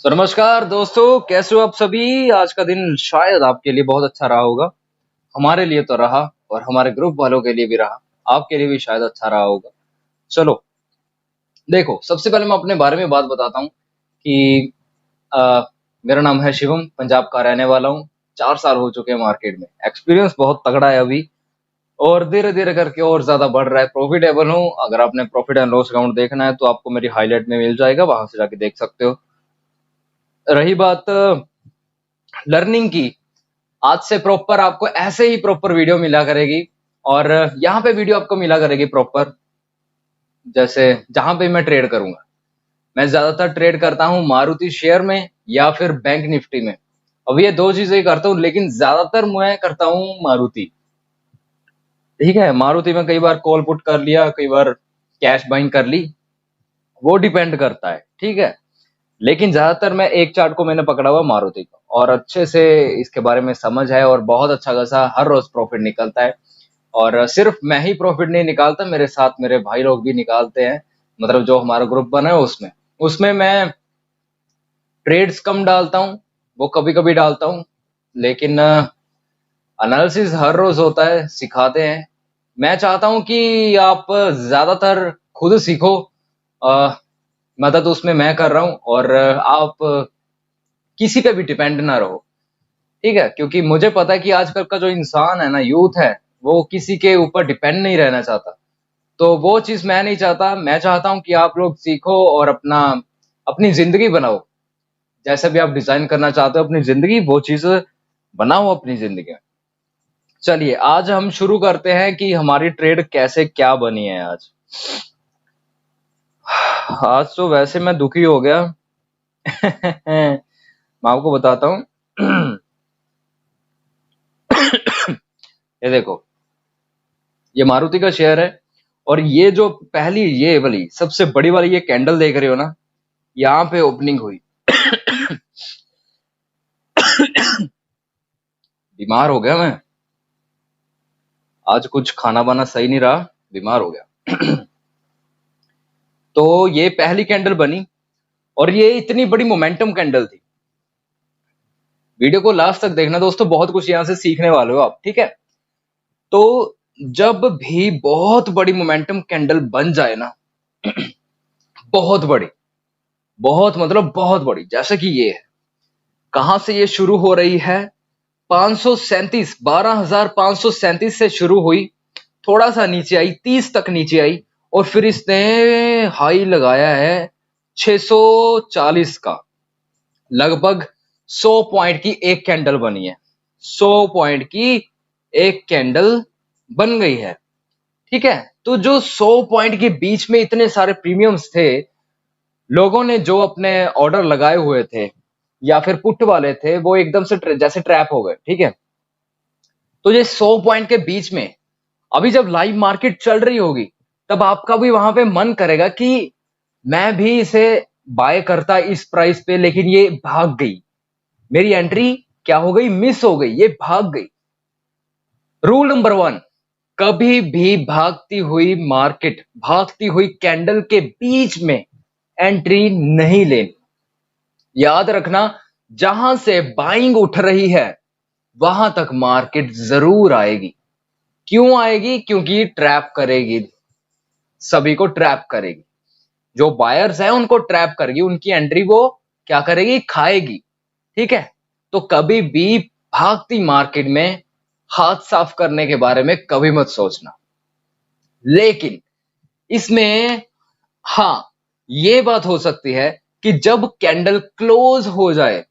सो नमस्कार दोस्तों, कैसे हो आप सभी। आज का दिन शायद आपके लिए बहुत अच्छा रहा होगा। हमारे लिए तो रहा और हमारे ग्रुप वालों के लिए भी रहा। आपके लिए भी शायद अच्छा रहा होगा। चलो देखो, सबसे पहले मैं अपने बारे में बात बताता हूँ कि अ, मेरा नाम है शिवम, पंजाब का रहने वाला हूँ। 4 साल हो चुके हैं मार्केट में। एक्सपीरियंस बहुत तगड़ा है अभी, और धीरे धीरे करके और ज्यादा बढ़ रहा है। प्रॉफिटेबल हूँ। अगर आपने प्रॉफिट एंड लॉस अकाउंट देखना है तो आपको मेरी हाईलाइट में मिल जाएगा, वहां से जाके देख सकते हो। रही बात लर्निंग की, आज से प्रॉपर आपको ऐसे ही प्रॉपर वीडियो मिला करेगी। और यहाँ पे वीडियो आपको मिला करेगी प्रॉपर, जैसे जहां पे मैं ट्रेड करूंगा। मैं ज्यादातर ट्रेड करता हूँ मारुति शेयर में या फिर बैंक निफ्टी में। अब ये दो चीजें ही करता हूँ, लेकिन ज्यादातर मैं करता हूँ मारुति। ठीक है, मारुति में कई बार कॉल पुट कर लिया, कई बार कैश बाइंग कर ली, वो डिपेंड करता है। ठीक है, लेकिन ज्यादातर मैं एक चार्ट को मैंने पकड़ा हुआ मारुति का, और अच्छे से इसके बारे में समझ है, और बहुत अच्छा खासा हर रोज प्रॉफिट निकलता है। और सिर्फ मैं ही प्रॉफिट नहीं निकालता, मेरे साथ मेरे भाई लोग भी निकालते हैं। मतलब जो हमारा ग्रुप बना है उसमें उसमें मैं ट्रेड्स कम डालता हूँ, वो कभी कभी डालता हूँ, लेकिन एनालिसिस हर रोज होता है, सिखाते हैं। मैं चाहता हूँ कि आप ज्यादातर खुद सीखो। मदद उसमें मैं कर रहा हूँ, और आप किसी पे भी डिपेंड ना रहो। ठीक है, क्योंकि मुझे पता है कि आजकल का जो इंसान है ना, यूथ है, वो किसी के ऊपर डिपेंड नहीं रहना चाहता। तो वो चीज मैं नहीं चाहता। मैं चाहता हूं कि आप लोग सीखो और अपनी जिंदगी बनाओ। जैसे भी आप डिजाइन करना चाहते हो अपनी जिंदगी, वो चीज बनाओ अपनी जिंदगी में। चलिए आज हम शुरू करते हैं कि हमारी ट्रेड कैसे क्या बनी है आज। आज तो वैसे मैं दुखी हो गया। मैं आपको बताता हूँ। ये देखो, ये मारुति का शेयर है, और ये जो पहली, ये वाली सबसे बड़ी वाली ये कैंडल देख रहे हो ना, यहाँ पे ओपनिंग हुई। बीमार हो गया मैं आज, कुछ खाना वाना सही नहीं रहा, बीमार हो गया। तो ये पहली कैंडल बनी, और ये इतनी बड़ी मोमेंटम कैंडल थी। वीडियो को लास्ट तक देखना दोस्तों, बहुत कुछ यहां से सीखने वाले हो आप। ठीक है, तो जब भी बहुत बड़ी मोमेंटम कैंडल बन जाए ना, बहुत बड़ी, बहुत मतलब बहुत बड़ी, जैसे कि ये है। कहां से ये शुरू हो रही है? 537, 12,537 से शुरू हुई, थोड़ा सा नीचे आई, 30 तक नीचे आई, और फिर इसने हाई लगाया है 640 का। लगभग 100 पॉइंट की एक कैंडल बनी है। 100 पॉइंट की एक कैंडल बन गई है। ठीक है, तो जो 100 पॉइंट के बीच में इतने सारे प्रीमियम्स थे, लोगों ने जो अपने ऑर्डर लगाए हुए थे या फिर पुट वाले थे, वो एकदम से जैसे ट्रैप हो गए। ठीक है, तो ये 100 पॉइंट के बीच में अभी जब लाइव मार्केट चल रही होगी, तब आपका भी वहां पे मन करेगा कि मैं भी इसे बाय करता इस प्राइस पे, लेकिन ये भाग गई, मेरी एंट्री क्या हो गई, मिस हो गई, ये भाग गई। रूल नंबर 1, कभी भी भागती हुई मार्केट, भागती हुई कैंडल के बीच में एंट्री नहीं लेनी। याद रखना, जहां से बाइंग उठ रही है वहां तक मार्केट जरूर आएगी। क्यों आएगी? क्योंकि ट्रैप करेगी, सभी को ट्रैप करेगी। जो बायर्स हैं उनको ट्रैप करेगी, उनकी एंट्री वो क्या करेगी, खाएगी। ठीक है, तो कभी भी भागती मार्केट में हाथ साफ करने के बारे में कभी मत सोचना। लेकिन इसमें हाँ, ये बात हो सकती है कि जब कैंडल क्लोज हो जाए,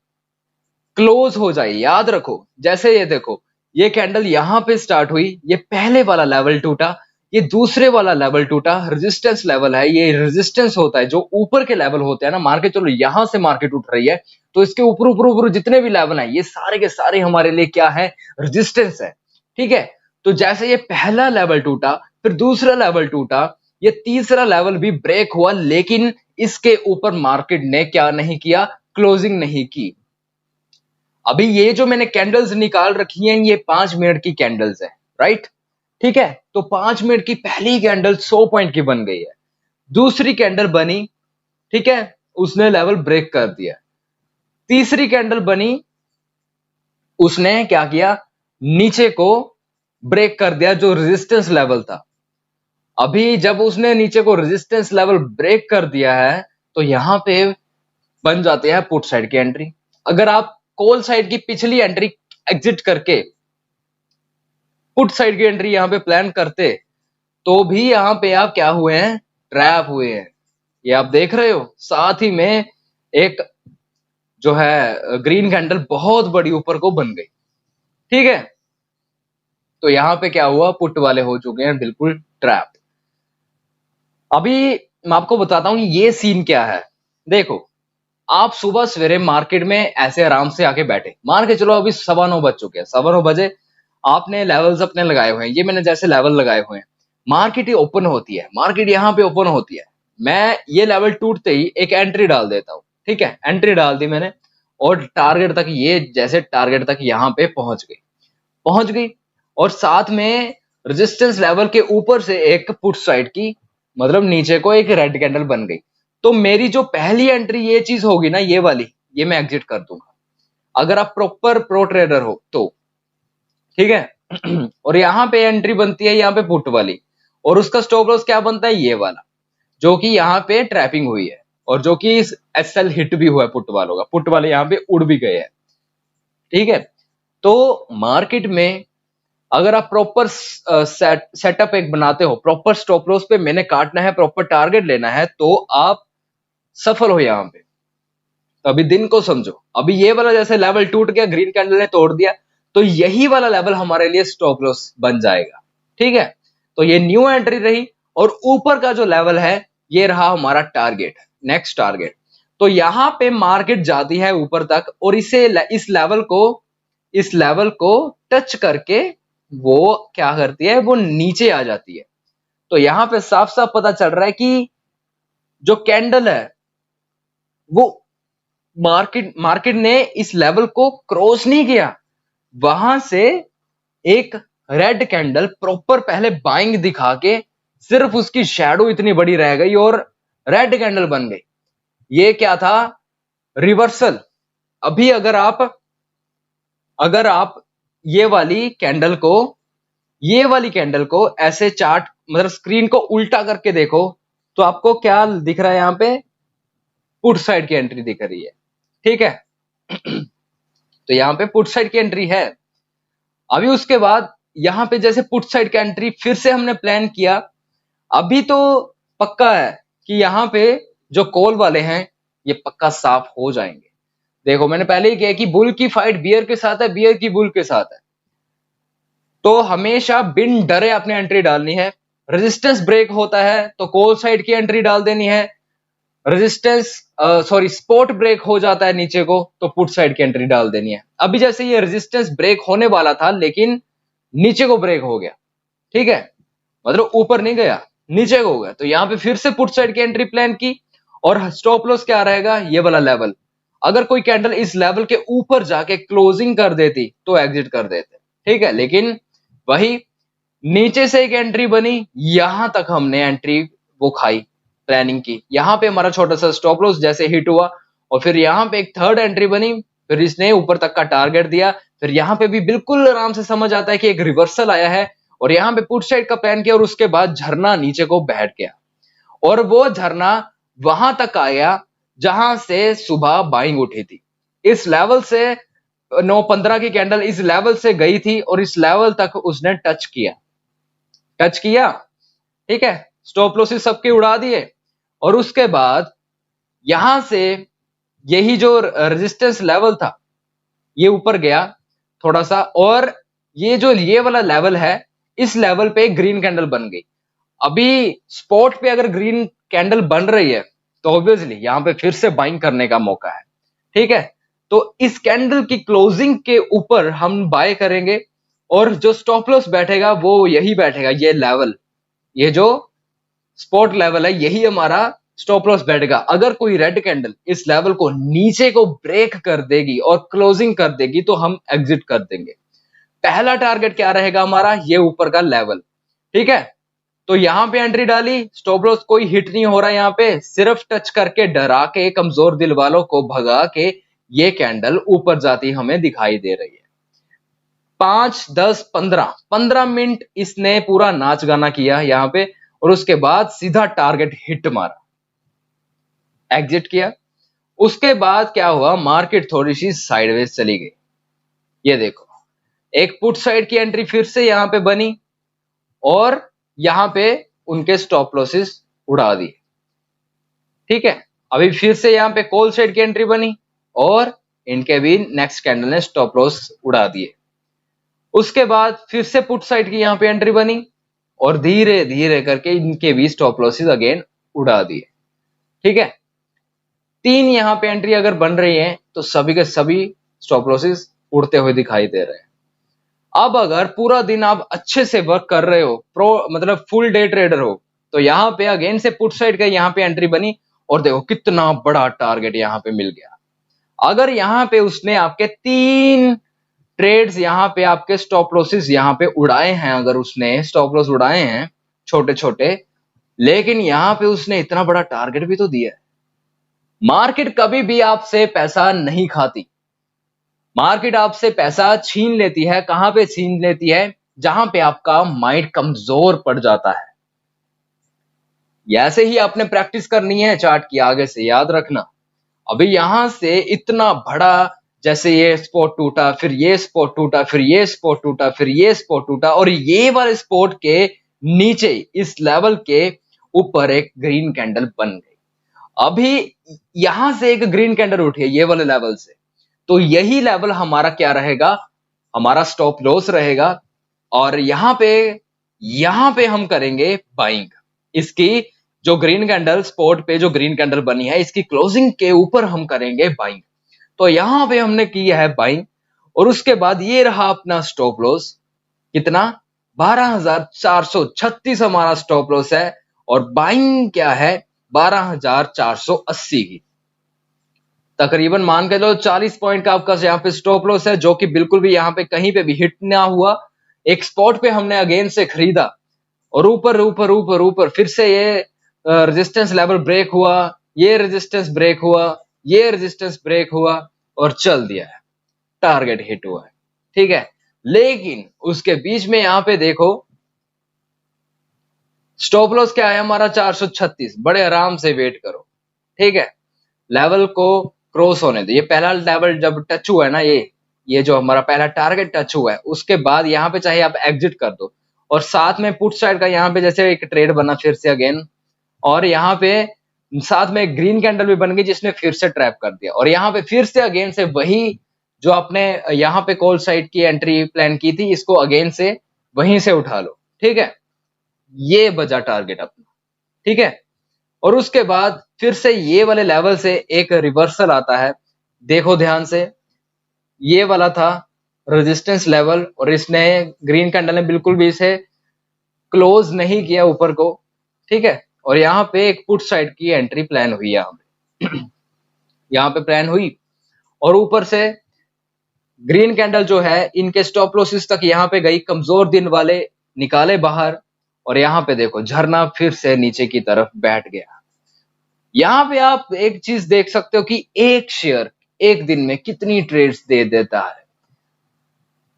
क्लोज हो जाए, याद रखो, जैसे ये देखो, ये कैंडल यहां पे स्टार्ट हुई, ये पहले वाला लेवल टूटा, ये दूसरे वाला लेवल टूटा, रेजिस्टेंस लेवल है, ये रेजिस्टेंस होता है जो ऊपर के लेवल होते हैं ना मार्केट। चलो यहां से मार्केट उठ रही है, तो इसके ऊपर ऊपर ऊपर जितने भी लेवल हैं, ये सारे के सारे हमारे लिए क्या है, रेजिस्टेंस है। ठीक है, तो जैसे ये पहला लेवल टूटा, फिर दूसरा लेवल टूटा, ये तीसरा लेवल भी ब्रेक हुआ, लेकिन इसके ऊपर मार्केट ने क्या नहीं किया, क्लोजिंग नहीं की। अभी ये जो मैंने कैंडल्स निकाल रखी हैं, ये 5 मिनट की कैंडल्स है, राइट। ठीक है, तो 5 मिनट की पहली कैंडल 100 पॉइंट की बन गई है, दूसरी कैंडल बनी, ठीक है, उसने लेवल ब्रेक कर दिया। तीसरी कैंडल बनी, उसने क्या किया, नीचे को ब्रेक कर दिया जो रेजिस्टेंस लेवल था। अभी जब उसने नीचे को रेजिस्टेंस लेवल ब्रेक कर दिया है तो यहां पे बन जाती है पुट साइड की एंट्री। अगर आप कॉल साइड की पिछली एंट्री एग्जिट करके पुट साइड की एंट्री यहां पे प्लान करते तो भी यहां पे आप क्या हुए हैं, ट्रैप हुए हैं। ये आप देख रहे हो, साथ ही में एक जो है ग्रीन कैंडल बहुत बड़ी ऊपर को बन गई। ठीक है, तो यहां पे क्या हुआ, पुट वाले हो चुके हैं बिल्कुल ट्रैप। अभी मैं आपको बताता हूं ये सीन क्या है। देखो, आप सुबह सवेरे मार्केट में ऐसे आराम से आके बैठे, मान के चलो अभी 9:15 बज चुके हैं, 9:15 बजे आपने लेवल्स अपने लगाए हुए हैं, ये मैंने जैसे लेवल लगाए हुए हैं, मार्केट ही ओपन होती है, मार्केट यहाँ पे ओपन होती है, मैं ये लेवल टूटते ही एक एंट्री डाल देता हूँ। ठीक है, एंट्री डाल दी मैंने और टारगेट तक, ये जैसे टारगेट तक यहाँ पे पहुंच गई और साथ में रेजिस्टेंस लेवल के ऊपर से एक पुट साइड की, मतलब नीचे को एक रेड कैंडल बन गई। तो मेरी जो पहली एंट्री ये चीज होगी ना, ये वाली, ये मैं एग्जिट कर दूंगा अगर आप प्रॉपर प्रो ट्रेडर हो तो। ठीक है और यहां पे एंट्री बनती है यहाँ पे पुट वाली, और उसका स्टॉप लॉस क्या बनता है, ये वाला, जो कि यहाँ पे ट्रैपिंग हुई है और जो कि एसएल हिट भी हुआ है पुट वालों का, पुट वाले यहाँ पे उड़ भी गए हैं। ठीक है, तो मार्केट में अगर आप प्रॉपर सेटअप एक बनाते हो, प्रॉपर स्टॉप लॉस पे मैंने काटना है, प्रॉपर टारगेट लेना है, तो आप सफल हो यहां पे। तो अभी दिन को समझो, अभी ये वाला जैसे लेवल टूट गया, ग्रीन कैंडल ने तोड़ दिया, तो यही वाला लेवल हमारे लिए स्टॉप लॉस बन जाएगा। ठीक है, तो ये न्यू एंट्री रही और ऊपर का जो लेवल है ये रहा हमारा टारगेट, नेक्स्ट टारगेट। तो यहां पे मार्केट जाती है ऊपर तक और इस लेवल को टच करके वो क्या करती है, वो नीचे आ जाती है। तो यहां पे साफ साफ पता चल रहा है कि जो कैंडल है वो मार्केट ने इस लेवल को क्रॉस नहीं किया, वहां से एक रेड कैंडल प्रॉपर पहले बाइंग दिखा के सिर्फ उसकी शैडो इतनी बड़ी रह गई और रेड कैंडल बन गई। ये क्या था, रिवर्सल। अभी अगर आप ये वाली कैंडल को ऐसे चार्ट, मतलब स्क्रीन को उल्टा करके देखो, तो आपको क्या दिख रहा है, यहां पे पुट साइड की एंट्री दिख रही है। ठीक है तो यहां पे पुट साइड की एंट्री है। अभी उसके बाद यहां पे जैसे पुट साइड की एंट्री फिर से हमने प्लान किया, अभी तो पक्का है कि यहां पे जो कॉल वाले हैं ये पक्का साफ हो जाएंगे। देखो, मैंने पहले ही किया कि बुल की फाइट बियर के साथ है, बियर की बुल के साथ है, तो हमेशा बिन डरे अपनी एंट्री डालनी है। रेजिस्टेंस ब्रेक होता है तो कॉल साइड की एंट्री डाल देनी है, स्पॉट ब्रेक हो जाता है नीचे को तो पुट साइड की एंट्री डाल देनी है। अभी जैसे ये रेजिस्टेंस ब्रेक होने वाला था लेकिन नीचे को ब्रेक हो गया, ठीक है, मतलब ऊपर नहीं गया, नीचे को हो गया, तो यहां पे फिर से पुट साइड की एंट्री प्लान की और स्टॉप लॉस क्या रहेगा, ये वाला लेवल। अगर कोई कैंडल इस लेवल के ऊपर जाके क्लोजिंग कर देती तो एग्जिट कर देते। ठीक है, लेकिन वही नीचे से एक एंट्री बनी, यहां तक हमने एंट्री वो खाई, प्लानिंग की, यहां पे हमारा छोटा सा स्टॉप लॉस जैसे हिट हुआ और फिर यहां पे एक थर्ड एंट्री बनी, फिर इसने ऊपर तक का टारगेट दिया, फिर यहां पे भी बिल्कुल आराम से समझ आता है कि एक रिवर्सल आया है और यहां पे पुट साइड का प्लान किया और उसके बाद झरना नीचे को बैठ गया और वो झरना वहां तक आया जहां से सुबह बाइंग उठी थी। इस लेवल से 9:15 की कैंडल इस लेवल से गई थी और इस लेवल तक उसने टच किया। ठीक है, स्टॉप लॉसेस सबके उड़ा दिए और उसके बाद यहां से यही जो रेजिस्टेंस लेवल था ये ऊपर गया थोड़ा सा और ये वाला लेवल है, इस लेवल पे ग्रीन कैंडल बन गई। अभी स्पॉट पे अगर ग्रीन कैंडल बन रही है तो ऑब्वियसली यहां पे फिर से बाइंग करने का मौका है। ठीक है, तो इस कैंडल की क्लोजिंग के ऊपर हम बाय करेंगे और जो स्टॉप लॉस बैठेगा वो यही बैठेगा, ये लेवल, ये जो स्पॉट लेवल है यही हमारा स्टॉप लॉस बैठेगा। अगर कोई रेड कैंडल इस लेवल को नीचे को ब्रेक कर देगी और क्लोजिंग कर देगी तो हम एग्जिट कर देंगे। पहला टारगेट क्या रहेगा हमारा, ये ऊपर का लेवल। ठीक है, तो यहां पे एंट्री डाली, स्टॉप लॉस कोई हिट नहीं हो रहा, यहां पे सिर्फ टच करके डरा के कमजोर दिल वालों को भगा के ये कैंडल ऊपर जाती हमें दिखाई दे रही है। 5, 10, 15 मिनट इसने पूरा नाच गाना किया यहाँ पे, और उसके बाद सीधा टारगेट हिट मारा, एग्जिट किया। उसके बाद क्या हुआ, मार्केट थोड़ी सी साइडवेज चली गई। ये देखो, एक पुट साइड की एंट्री फिर से यहां पे बनी, और यहां पे उनके स्टॉप लॉसेस उड़ा दिए। ठीक है, अभी फिर से यहां पे कॉल साइड की एंट्री बनी, और इनके भी नेक्स्ट कैंडल ने स्टॉप लॉस उड़ा दिए। उसके बाद फिर से पुट साइड की यहां पे एंट्री बनी, और धीरे धीरे करके इनके भी स्टॉप लॉसेस अगेन उड़ा दिए। ठीक है, 3 यहां पे एंट्री अगर बन रही है तो सभी के सभी स्टॉप लॉसेस उड़ते हुए दिखाई दे रहे हैं। अब अगर पूरा दिन आप अच्छे से वर्क कर रहे हो, मतलब फुल डे ट्रेडर हो, तो यहाँ पे अगेन से पुट साइड का यहाँ पे एंट्री बनी, और देखो कितना बड़ा टारगेट यहाँ पे मिल गया। अगर यहाँ पे उसने आपके 3 ट्रेड्स यहाँ पे आपके स्टॉप लॉसेस यहाँ पे उड़ाए हैं, अगर उसने स्टॉप लॉस उड़ाए हैं छोटे छोटे, लेकिन यहाँ पे उसने इतना बड़ा टारगेट भी तो दिया है। मार्केट कभी भी आपसे पैसा नहीं खाती, मार्केट आपसे पैसा छीन लेती है। कहां पे छीन लेती है, जहां पे आपका माइंड कमजोर पड़ जाता है। ऐसे ही आपने प्रैक्टिस करनी है चार्ट की, आगे से याद रखना। अभी यहां से इतना बड़ा, जैसे ये स्पॉट टूटा, फिर ये स्पॉट टूटा, फिर ये स्पॉट टूटा, फिर ये स्पॉट टूटा, और ये वाले स्पॉट के नीचे इस लेवल के ऊपर एक ग्रीन कैंडल बन गई। अभी यहां से एक ग्रीन कैंडल उठी है ये वाले लेवल से, तो यही लेवल हमारा क्या रहेगा, हमारा स्टॉप लॉस रहेगा। और यहां पे हम करेंगे बाइंग। इसकी जो ग्रीन कैंडल स्पॉट पे जो ग्रीन कैंडल बनी है, इसकी क्लोजिंग के ऊपर हम करेंगे बाइंग। तो यहां पे हमने किया है बाइंग, और उसके बाद ये रहा अपना स्टॉप लॉस, कितना, 12,436 हमारा स्टॉप लॉस है, और बाइंग क्या है, 12,480 की। तकरीबन मान के लो 40 पॉइंट का आपका यहाँ पे स्टॉप लॉस है, जो कि बिल्कुल भी यहाँ पे कहीं पे भी हिट ना हुआ। एक स्पॉट पे हमने अगेन से खरीदा, और ऊपर ऊपर ऊपर ऊपर फिर से ये रेजिस्टेंस लेवल ब्रेक हुआ, ये रेजिस्टेंस ब्रेक हुआ, ये रेजिस्टेंस ब्रेक हुआ, और चल दिया है, टारगेट हिट हुआ है। ठीक है, लेकिन उसके बीच में यहाँ पे देखो स्टॉप लॉस क्या है हमारा, 436। बड़े आराम से वेट करो, ठीक है, लेवल को क्रॉस होने दो। ये पहला लेवल जब टच हुआ है ना, ये जो हमारा पहला टारगेट टच हुआ है, उसके बाद यहाँ पे चाहे आप एग्जिट कर दो, और साथ में पुट साइड का यहाँ पे जैसे एक ट्रेड बना फिर से अगेन, और यहाँ पे साथ में एक ग्रीन कैंडल भी बन गई जिसने फिर से ट्रैप कर दिया, और यहाँ पे फिर से अगेन से वही जो आपने यहाँ पे कॉल साइड की एंट्री प्लान की थी, इसको अगेन से वहीं से उठा लो। ठीक है, ये बजा टारगेट अपना। ठीक है, और उसके बाद फिर से ये वाले लेवल से एक रिवर्सल आता है, देखो ध्यान से, ये वाला था रेजिस्टेंस लेवल, और इसने ग्रीन कैंडल ने बिल्कुल भी इसे क्लोज नहीं किया ऊपर को। ठीक है, और यहाँ पे एक पुट साइड की एंट्री प्लान हुई यहाँ पे यहाँ पे प्लान हुई, और ऊपर से ग्रीन कैंडल जो है इनके स्टॉप लॉसेस तक यहाँ पे गई, कमजोर दिन वाले निकाले बाहर, और यहाँ पे देखो झरना फिर से नीचे की तरफ बैठ गया। यहाँ पे आप एक चीज देख सकते हो कि एक शेयर एक दिन में कितनी ट्रेड्स दे देता है।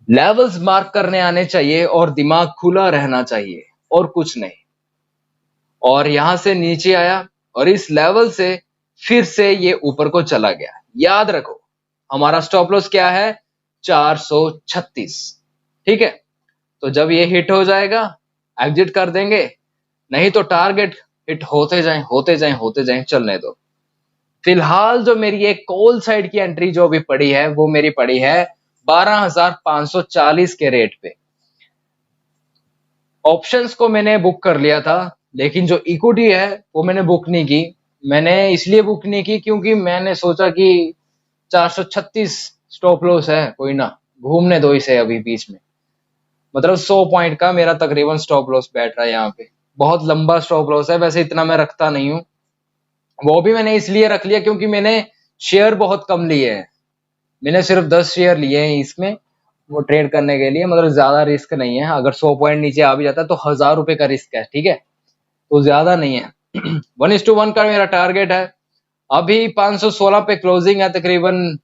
लेवल्स मार्क करने आने चाहिए, और दिमाग खुला रहना चाहिए, और कुछ नहीं। और यहां से नीचे आया, और इस लेवल से फिर से ये ऊपर को चला गया। याद रखो हमारा स्टॉप लॉस क्या है, 436। ठीक है, तो जब ये हिट हो जाएगा एग्जिट कर देंगे, नहीं तो टारगेट हिट होते जाएं होते जाएं होते जाएं, चलने दो। फिलहाल जो मेरी एक कॉल साइड की एंट्री जो भी पड़ी है, वो मेरी पड़ी है 12,540 के रेट पे। ऑप्शंस को मैंने बुक कर लिया था, लेकिन जो इक्विटी है वो मैंने बुक नहीं की। मैंने इसलिए बुक नहीं की क्योंकि मैंने सोचा कि 436 स्टॉप लॉस है, कोई ना, घूमने दो इसे अभी बीच में। मतलब 100 पॉइंट का मेरा तकरीबन स्टॉप लॉस बैठ रहा है यहाँ पे। बहुत लंबा स्टॉप लॉस है, वैसे इतना मैं रखता नहीं हूँ। वो भी मैंने इसलिए रख लिया क्योंकि मैंने शेयर बहुत कम लिए हैं। मैंने सिर्फ 10 शेयर लिए हैं इसमें, वो ट्रेड करने के लिए, मतलब ज्यादा रिस्क नहीं है। अगर 100 पॉइंट नीचे आ भी जाता है तो 1000 रुपए का रिस्क है। ठीक है, तो ज्यादा नहीं है 1:1 का मेरा टारगेट है। अभी 516 पे क्लोजिंग है तकरीबन,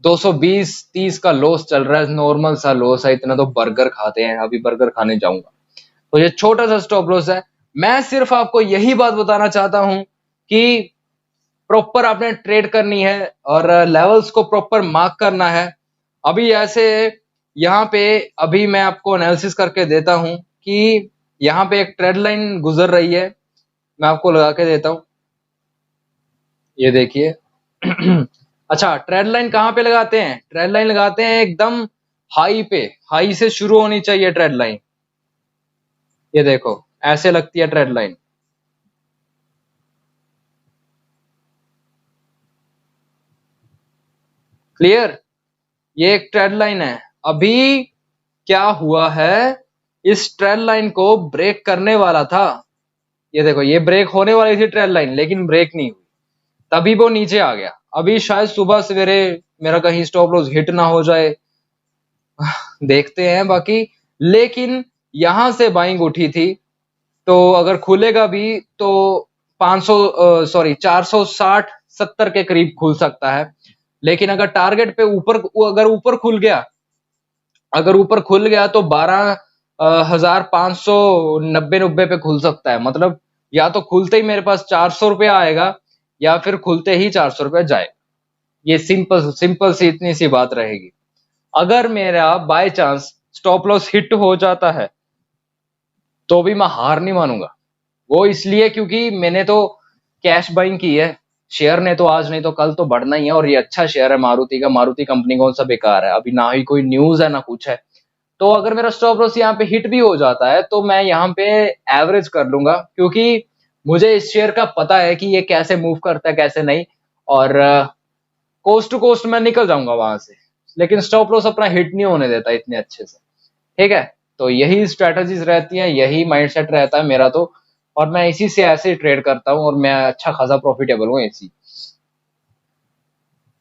220-30 का लॉस चल रहा है, नॉर्मल सा लॉस है, इतना तो बर्गर खाते हैं, अभी बर्गर खाने जाऊंगा। तो ये छोटा सा स्टॉप लॉस है। मैं सिर्फ आपको यही बात बताना चाहता हूं कि प्रॉपर आपने ट्रेड करनी है और लेवल्स को प्रॉपर मार्क करना है। अभी ऐसे यहाँ पे अभी मैं आपको एनालिसिस करके देता हूं कि यहाँ पे एक ट्रेड लाइन गुजर रही है, मैं आपको लगा के देता हूं, ये देखिए। अच्छा, ट्रेड लाइन कहाँ पे लगाते हैं? ट्रेड लाइन लगाते हैं एकदम हाई पे, हाई से शुरू होनी चाहिए ट्रेड लाइन। ये देखो ऐसे लगती है ट्रेड लाइन। क्लियर? ये एक ट्रेड लाइन है। अभी क्या हुआ है, इस ट्रेड लाइन को ब्रेक करने वाला था। ये देखो ये ब्रेक होने वाली थी ट्रेड लाइन, लेकिन ब्रेक नहीं हुई, तभी वो नीचे आ गया। अभी शायद सुबह सवेरे मेरा कहीं स्टॉप लॉस हिट ना हो जाए, देखते हैं बाकी। लेकिन यहां से बाइंग उठी थी, तो अगर खुलेगा भी तो 460-70 के करीब खुल सकता है। लेकिन अगर टारगेट पे ऊपर, अगर ऊपर खुल गया, अगर ऊपर खुल गया तो 12,590 पे खुल सकता है। मतलब या तो खुलते ही मेरे पास 400 रुपया आएगा, या फिर खुलते ही 400 रुपया जाएगा। ये सिंपल सिंपल सी इतनी सी बात रहेगी। अगर मेरा by chance stop loss hit हो जाता है तो भी मैं हार नहीं मानूंगा। वो इसलिए क्योंकि मैंने तो कैश बाइंग की है, शेयर ने तो आज नहीं तो कल तो बढ़ना ही है, और ये अच्छा शेयर है मारुति का। मारुति कंपनी कौन सा बेकार है, अभी ना ही कोई न्यूज है ना कुछ है। तो अगर मेरा स्टॉप लॉस यहाँ पे हिट भी हो जाता है तो मैं यहाँ पे एवरेज कर लूंगा, क्योंकि मुझे इस शेयर का पता है कि ये कैसे मूव करता है कैसे नहीं, और कोस्ट टू कोस्ट मैं निकल जाऊंगा वहां से। लेकिन स्टॉप लॉस अपना हिट नहीं होने देता इतने अच्छे से, ठीक है। तो यही स्ट्रेटजीज रहती हैं, यही माइंडसेट रहता है मेरा तो, और मैं इसी से ऐसे ट्रेड करता हूँ, और मैं अच्छा खासा प्रॉफिटेबल हूँ इसी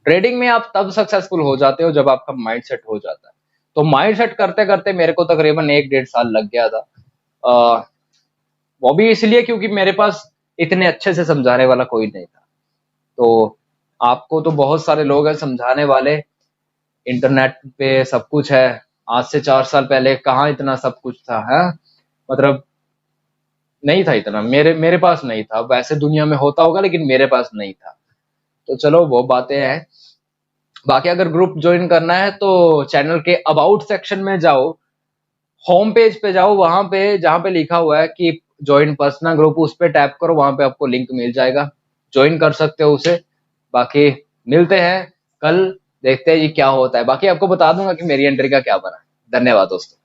ट्रेडिंग में। आप तब सक्सेसफुल हो जाते हो जब आपका माइंडसेट हो जाता है। तो माइंडसेट करते करते मेरे को तकरीबन 1-1.5 साल लग गया था। वो भी इसलिए क्योंकि मेरे पास इतने अच्छे से समझाने वाला कोई नहीं था। तो आपको तो बहुत सारे लोग हैं समझाने वाले, इंटरनेट पे सब कुछ है। आज से 4 साल पहले कहाँ इतना सब कुछ था, है मतलब नहीं था इतना, मेरे पास नहीं था। वैसे दुनिया में होता होगा लेकिन मेरे पास नहीं था। तो चलो वो बातें हैं। बाकी अगर ग्रुप ज्वाइन करना है तो चैनल के अबाउट सेक्शन में जाओ, होम पेज पे जाओ, वहां पे जहां पे लिखा हुआ है कि ज्वाइन पर्सनल ग्रुप, उस पे टैप करो, वहां पे आपको लिंक मिल जाएगा, ज्वाइन कर सकते हो उसे। बाकी मिलते हैं कल, देखते हैं जी क्या होता है। बाकी आपको बता दूंगा कि मेरी एंट्री का क्या बना। धन्यवाद दोस्तों।